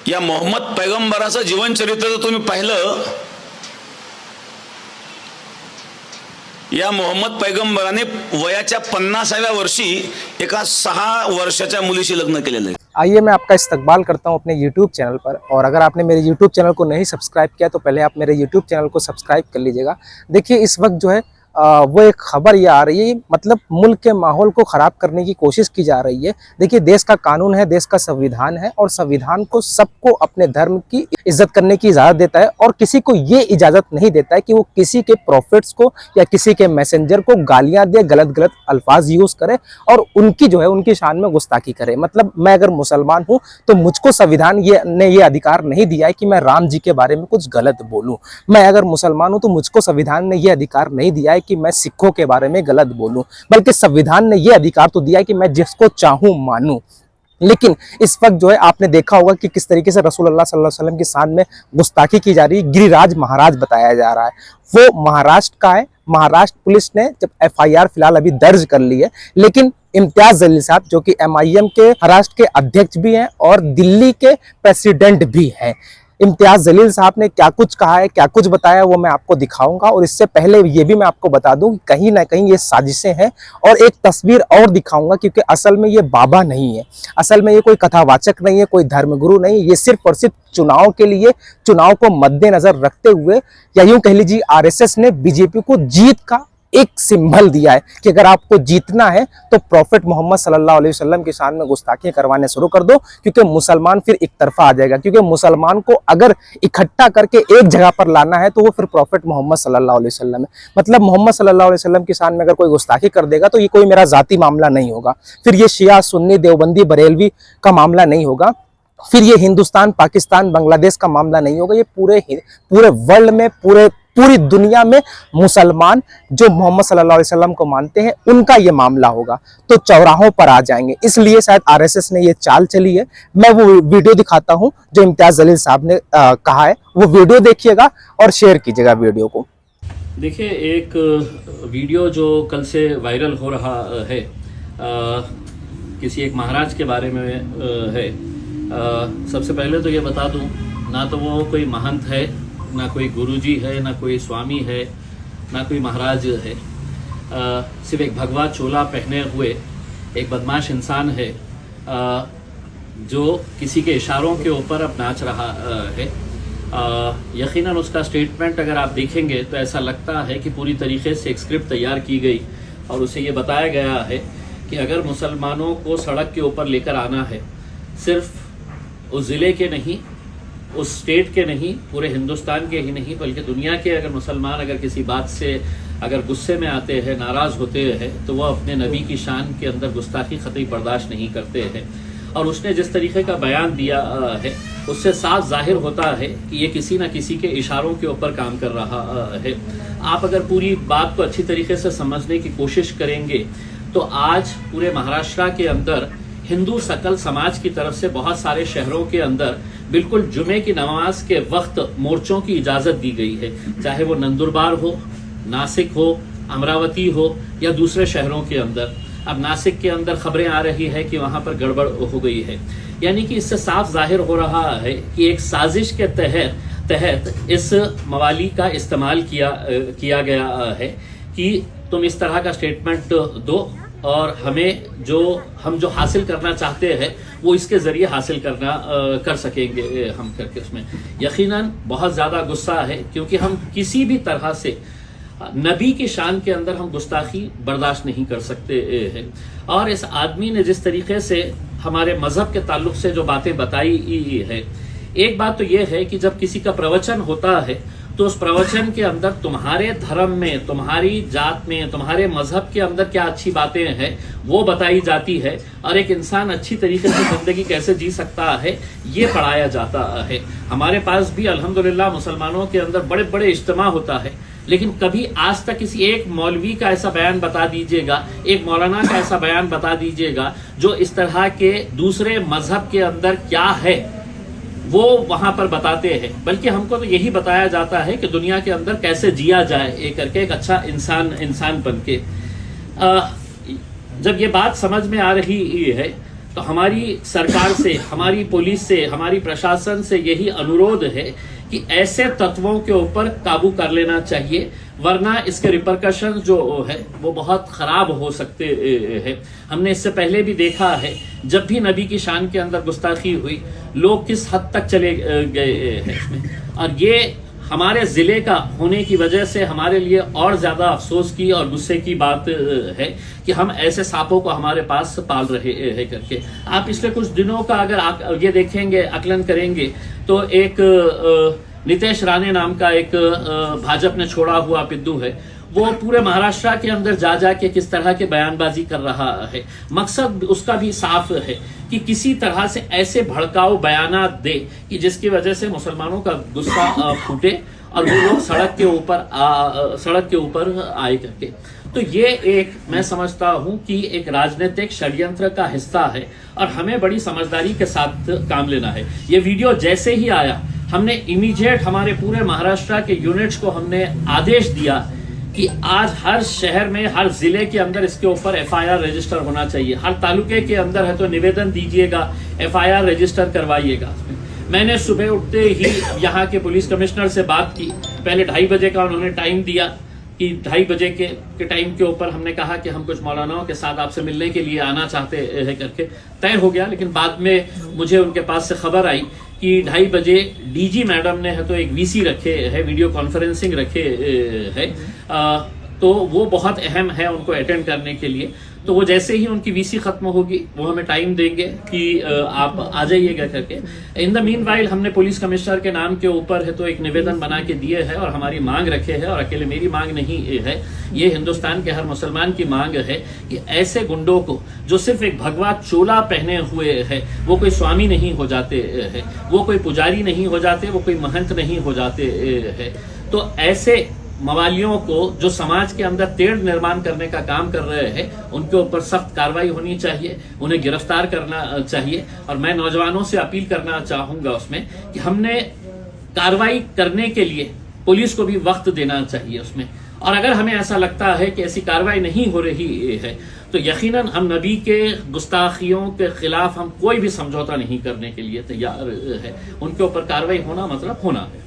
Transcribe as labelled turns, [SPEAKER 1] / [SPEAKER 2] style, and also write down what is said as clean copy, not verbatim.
[SPEAKER 1] या मोहम्मद पैगंबराचं जीवनचरित्र जर तुम्ही पाहिलं, या मोहम्मद पैगंबराने वयाच्या 50व्या वर्षी एका 6 वर्षाच्या मुलीशी लग्न केलेलं आहे।
[SPEAKER 2] आइए मैं आपका इस्तकबाल करता हूं अपने YouTube चैनल पर, और अगर आपने मेरे YouTube चैनल को नहीं सब्सक्राइब किया तो पहले आप मेरे YouTube चैनल को सब्सक्राइब कर लीजिएगा। देखिए इस वक्त जो है वो एक खबर ये आ रही है, मतलब मुल्क के माहौल को ख़राब करने की कोशिश की जा रही है। देखिए देश का कानून है, देश का संविधान है, और संविधान को सबको अपने धर्म की इज्जत करने की इजाज़त देता है, और किसी को ये इजाज़त नहीं देता है कि वो किसी के प्रॉफिट्स को या किसी के मैसेंजर को गालियाँ दे, गलत गलत अल्फाज यूज़ करे और उनकी जो है उनकी शान में गुस्ताखी करे। मतलब मैं अगर मुसलमान हूँ तो मुझको संविधान ने ये अधिकार नहीं दिया है कि मैं राम जी के बारे में कुछ गलत बोलूँ। मैं अगर मुसलमान हूँ तो मुझको संविधान ने ये अधिकार नहीं दिया है कि मैं सिखों के बारे में गलत बोलूं, बल्कि संविधान ने यह अधिकार तो दिया है कि मैं जिसको चाहूं मानूं। लेकिन इस वक्त जो है आपने देखा होगा कि किस तरीके से रसूलुल्लाह सल्लल्लाहु अलैहि वसल्लम की शान में गुस्ताखी की जा रही है। गिरिराज महाराज बताया जा रहा है, वो महाराष्ट्र का है। महाराष्ट्र पुलिस ने जब FIR फिलहाल अभी दर्ज कर ली है, लेकिन इम्तियाज जलील साहब जो कि MIM के महाराष्ट्र के अध्यक्ष भी हैं और दिल्ली के प्रेसिडेंट भी हैं, इम्तियाज जलील साहब ने क्या कुछ कहा है, क्या कुछ बताया, वो मैं आपको दिखाऊंगा। और इससे पहले ये भी मैं आपको बता दूं कि कहीं ना कहीं ये साजिशें हैं, और एक तस्वीर और दिखाऊंगा, क्योंकि असल में ये बाबा नहीं है, असल में ये कोई कथावाचक नहीं है, कोई धर्मगुरु नहीं है। ये सिर्फ और सिर्फ चुनाव के लिए, चुनाव को मद्देनजर रखते हुए, या यूं कह लीजिए RSS ने BJP को जीत का एक सिंबल दिया है कि अगर आपको जीतना है तो प्रॉफिट मोहम्मद सल्लल्लाहु अलैहि वसल्लम की शान में गुस्ताखियां करवाने शुरू कर दो, क्योंकि मुसलमान फिर एक तरफा आ जाएगा। क्योंकि मुसलमान को अगर इकट्ठा करके एक जगह पर लाना है तो वो फिर प्रॉफिट मोहम्मद सल्लल्लाहु अलैहि वसल्लम है। मतलब मोहम्मद सल्लल्लाहु अलैहि वसल्लम की शान में अगर कोई गुस्ताखी कर देगा तो ये कोई मेरा जाती मामला नहीं होगा, फिर ये शिया सुन्नी देवबंदी बरेलवी का मामला नहीं होगा, फिर ये हिंदुस्तान पाकिस्तान बांग्लादेश का मामला नहीं होगा। ये पूरे वर्ल्ड में, पूरी दुनिया में मुसलमान जो मोहम्मद सल्लल्लाहु अलैहि वसल्लम को मानते हैं उनका ये मामला होगा, तो चौराहों पर आ जाएंगे। इसलिए शायद RSS ने ये चाल चली है। मैं वो वीडियो दिखाता हूं जो इम्तियाज जलील साहब ने कहा है, वो वीडियो देखिएगा और शेयर कीजिएगा वीडियो को।
[SPEAKER 3] देखिए, एक वीडियो जो कल से वायरल हो रहा है किसी एक महाराज के बारे में है। सबसे पहले तो ये बता दूं, ना तो वो कोई महंत है, ना कोई गुरुजी है, ना कोई स्वामी है, ना कोई महाराज है। सिर्फ एक भगवा चोला पहने हुए एक बदमाश इंसान है जो किसी के इशारों के ऊपर अब नाच रहा है। यकीनन उसका स्टेटमेंट अगर आप देखेंगे तो ऐसा लगता है कि पूरी तरीके से एक स्क्रिप्ट तैयार की गई और उसे ये बताया गया है कि अगर मुसलमानों को सड़क के ऊपर लेकर आना है, सिर्फ उस ज़िले के नहीं, उस स्टेट के नहीं, पूरे हिंदुस्तान के ही नहीं, बल्कि दुनिया के अगर मुसलमान अगर किसी बात से अगर गुस्से में आते हैं, नाराज़ होते हैं, तो वह अपने नबी की शान के अंदर गुस्ताखी ख़तई बर्दाश्त नहीं करते हैं। और उसने जिस तरीके का बयान दिया है उससे साफ जाहिर होता है कि ये किसी न किसी के इशारों के ऊपर काम कर रहा है। आप अगर पूरी बात को अच्छी तरीके से समझने की कोशिश करेंगे तो आज पूरे महाराष्ट्र के अंदर हिंदू सकल समाज की तरफ से बहुत सारे शहरों के अंदर बिल्कुल जुमे की नमाज के वक्त मोर्चों की इजाज़त दी गई है, चाहे वो नंदुरबार हो, नासिक हो, अमरावती हो या दूसरे शहरों के अंदर। अब नासिक के अंदर खबरें आ रही है कि वहाँ पर गड़बड़ हो गई है, यानी कि इससे साफ जाहिर हो रहा है कि एक साजिश के तहत इस मवाली का इस्तेमाल किया गया है कि तुम इस तरह का स्टेटमेंट दो और हम जो हासिल करना चाहते हैं वो इसके ज़रिए हासिल कर सकेंगे हम करके। उसमें यकीनन बहुत ज़्यादा गुस्सा है, क्योंकि हम किसी भी तरह से नबी की शान के अंदर हम गुस्ताखी बर्दाश्त नहीं कर सकते हैं। और इस आदमी ने जिस तरीके से हमारे मज़हब के ताल्लुक़ से जो बातें बताई है, एक बात तो ये है कि जब किसी का प्रवचन होता है तो उस प्रवचन के अंदर तुम्हारे धर्म में, तुम्हारी जात में, तुम्हारे मजहब के अंदर क्या अच्छी बातें हैं वो बताई जाती है, और एक इंसान अच्छी तरीके से ज़िंदगी कैसे जी सकता है ये पढ़ाया जाता है। हमारे पास भी अल्हम्दुलिल्लाह मुसलमानों के अंदर बड़े बड़े इज्तिमा होता है, लेकिन कभी आज तक किसी एक मौलवी का ऐसा बयान बता दीजिएगा, एक मौलाना का ऐसा बयान बता दीजिएगा जो इस तरह के दूसरे मजहब के अंदर क्या है वो वहां पर बताते हैं। बल्कि हमको तो यही बताया जाता है कि दुनिया के अंदर कैसे जिया जाए एक करके, एक अच्छा इंसान बन के। जब ये बात समझ में आ रही है तो हमारी सरकार से, हमारी पुलिस से, हमारी प्रशासन से यही अनुरोध है कि ऐसे तत्वों के ऊपर काबू कर लेना चाहिए, वरना इसके रिपरकशन जो है वो बहुत खराब हो सकते हैं। हमने इससे पहले भी देखा है, जब भी नबी की शान के अंदर गुस्ताखी हुई, लोग किस हद तक चले गए हैं इसमें। और ये हमारे ज़िले का होने की वजह से हमारे लिए और ज़्यादा अफसोस की और गुस्से की बात है कि हम ऐसे सांपों को हमारे पास पाल रहे हैं करके। आप पिछले कुछ दिनों का अगर ये देखेंगे, आकलन करेंगे, तो एक नितेश राणे नाम का एक भाजपा ने छोड़ा हुआ पिद्दू है, वो पूरे महाराष्ट्र के अंदर जा जा के किस तरह के बयानबाजी कर रहा है। मकसद उसका भी साफ है कि किसी तरह से ऐसे भड़काऊ बयानात दे कि जिसकी वजह से मुसलमानों का गुस्सा फूटे और वो लोग सड़क के ऊपर आए करके। तो ये एक, मैं समझता हूं कि एक राजनीतिक षड्यंत्र का हिस्सा है और हमें बड़ी समझदारी के साथ काम लेना है। ये वीडियो जैसे ही आया, हमने इमीडिएट हमारे पूरे महाराष्ट्र के यूनिट्स को हमने आदेश दिया कि आज हर शहर में, हर जिले के अंदर इसके ऊपर एफआईआर रजिस्टर होना चाहिए। हर तालुके के अंदर है तो निवेदन दीजिएगा, एफआईआर रजिस्टर करवाइएगा। मैंने सुबह उठते ही यहाँ के पुलिस कमिश्नर से बात की। पहले 2:30 बजे का उन्होंने टाइम दिया कि 2:30 बजे के टाइम के ऊपर हमने कहा कि हम कुछ मौलानाओं के साथ आपसे मिलने के लिए आना चाहते हैं करके तय हो गया। लेकिन बाद में मुझे उनके पास से खबर आई कि 2:30 बजे डीजी मैडम ने है तो एक वीसी रखे है, वीडियो कॉन्फ्रेंसिंग रखे है, तो वो बहुत अहम है उनको अटेंड करने के लिए। तो वो जैसे ही उनकी वीसी खत्म होगी वो हमें टाइम देंगे कि आप आ जाइएगा करके। इन द मीन वाइल हमने पुलिस कमिश्नर के नाम के ऊपर है तो एक निवेदन बना के दिए है और हमारी मांग रखे है, और अकेले मेरी मांग नहीं है, ये हिंदुस्तान के हर मुसलमान की मांग है कि ऐसे गुंडों को जो सिर्फ एक भगवा चोला पहने हुए है, वो कोई स्वामी नहीं हो जाते है, वो कोई पुजारी नहीं हो जाते, वो कोई महंत नहीं हो जाते है, तो ऐसे मवालियों को जो समाज के अंदर तेढ़ निर्माण करने का काम कर रहे हैं उनके ऊपर सख्त कार्रवाई होनी चाहिए, उन्हें गिरफ्तार करना चाहिए। और मैं नौजवानों से अपील करना चाहूंगा उसमें कि हमने कार्रवाई करने के लिए पुलिस को भी वक्त देना चाहिए उसमें। और अगर हमें ऐसा लगता है कि ऐसी कार्रवाई नहीं हो रही है तो यकीनन हम नबी के गुस्ताखियों के खिलाफ हम कोई भी समझौता नहीं करने के लिए तैयार है। उनके ऊपर कार्रवाई होना मतलब होना है।